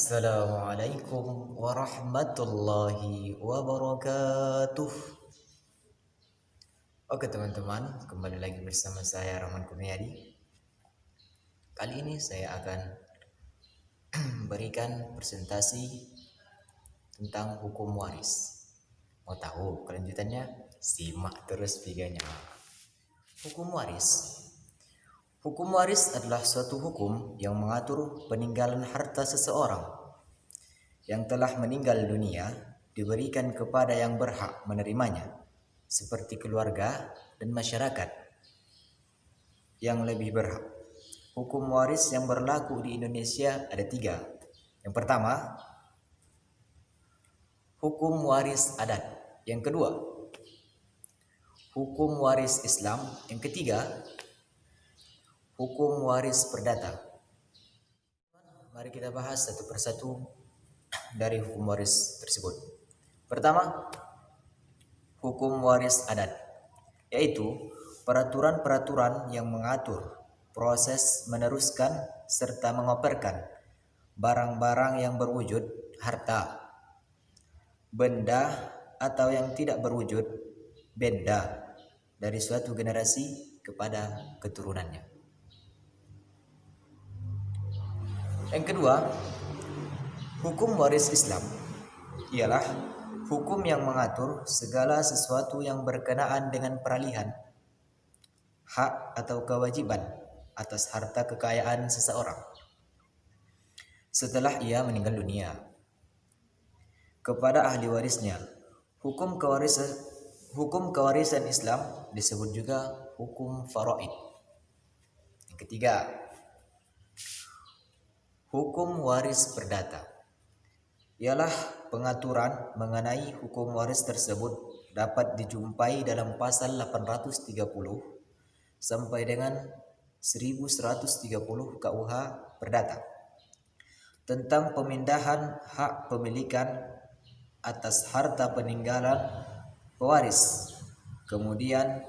Assalamualaikum warahmatullahi wabarakatuh. Oke teman-teman, kembali lagi bersama saya Rahman Kurniadi. Kali ini saya akan berikan presentasi tentang hukum waris. Mau tahu kelanjutannya? Simak terus videonya. Hukum waris. Hukum waris adalah suatu hukum yang mengatur peninggalan harta seseorang yang telah meninggal dunia diberikan kepada yang berhak menerimanya, seperti keluarga dan masyarakat yang lebih berhak. Hukum waris yang berlaku di Indonesia ada 3. Yang pertama, hukum waris adat. Yang kedua, hukum waris Islam. Yang ketiga, hukum waris perdata. Mari kita bahas satu persatu dari hukum waris tersebut. Pertama, hukum waris adat, yaitu peraturan-peraturan yang mengatur proses meneruskan serta mengoperkan barang-barang yang berwujud harta, benda atau yang tidak berwujud benda dari suatu generasi kepada keturunannya. Yang kedua, hukum waris Islam ialah hukum yang mengatur segala sesuatu yang berkenaan dengan peralihan hak atau kewajiban atas harta kekayaan seseorang setelah ia meninggal dunia kepada ahli warisnya. Hukum kewarisan Islam disebut juga hukum faraid. Yang ketiga, hukum waris perdata ialah pengaturan mengenai hukum waris tersebut dapat dijumpai dalam pasal 830 sampai dengan 1130 KUH Perdata tentang pemindahan hak pemilikan atas harta peninggalan pewaris, kemudian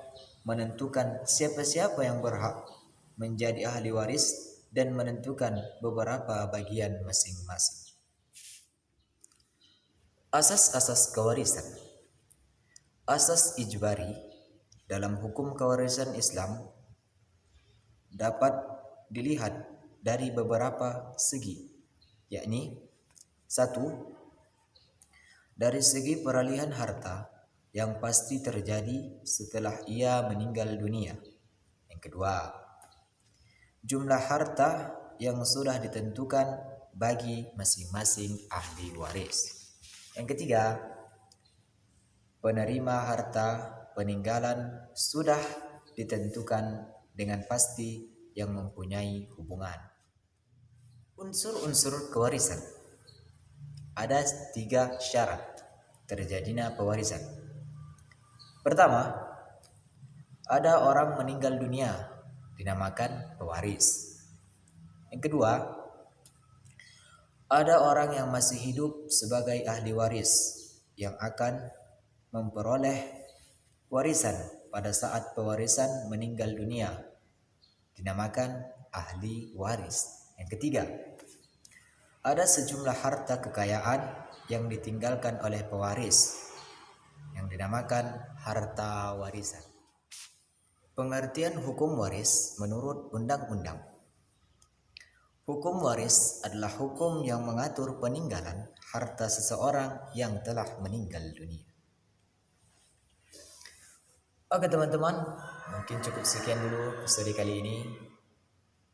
menentukan siapa-siapa yang berhak menjadi ahli waris dan menentukan beberapa bagian masing-masing. Asas-asas kewarisan. Asas ijbari dalam hukum kewarisan Islam dapat dilihat dari beberapa segi, yakni 1. Dari segi peralihan harta yang pasti terjadi setelah ia meninggal dunia. Yang kedua, jumlah harta yang sudah ditentukan bagi masing-masing ahli waris. Yang ketiga, penerima harta peninggalan sudah ditentukan dengan pasti yang mempunyai hubungan. Unsur-unsur kewarisan. Ada 3 syarat terjadinya pewarisan. Pertama, ada orang meninggal dunia dinamakan pewaris. Yang kedua, ada orang yang masih hidup sebagai ahli waris yang akan memperoleh warisan pada saat pewarisan meninggal dunia, dinamakan ahli waris. Yang ketiga, ada sejumlah harta kekayaan yang ditinggalkan oleh pewaris yang dinamakan harta warisan. Pengertian hukum waris menurut undang-undang. Hukum waris adalah hukum yang mengatur peninggalan harta seseorang yang telah meninggal dunia. Oke teman-teman, mungkin cukup sekian dulu episode kali ini.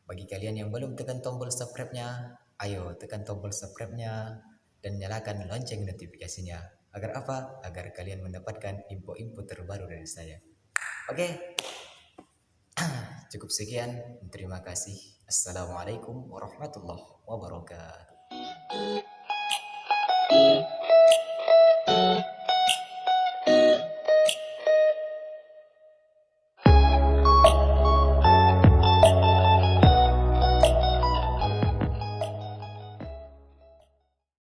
Bagi kalian yang belum tekan tombol subscribe-nya, ayo tekan tombol subscribe-nya dan nyalakan lonceng notifikasinya. Agar apa? Agar kalian mendapatkan info-info terbaru dari saya. Oke. Cukup sekian, terima kasih. Assalamualaikum warahmatullahi wabarakatuh.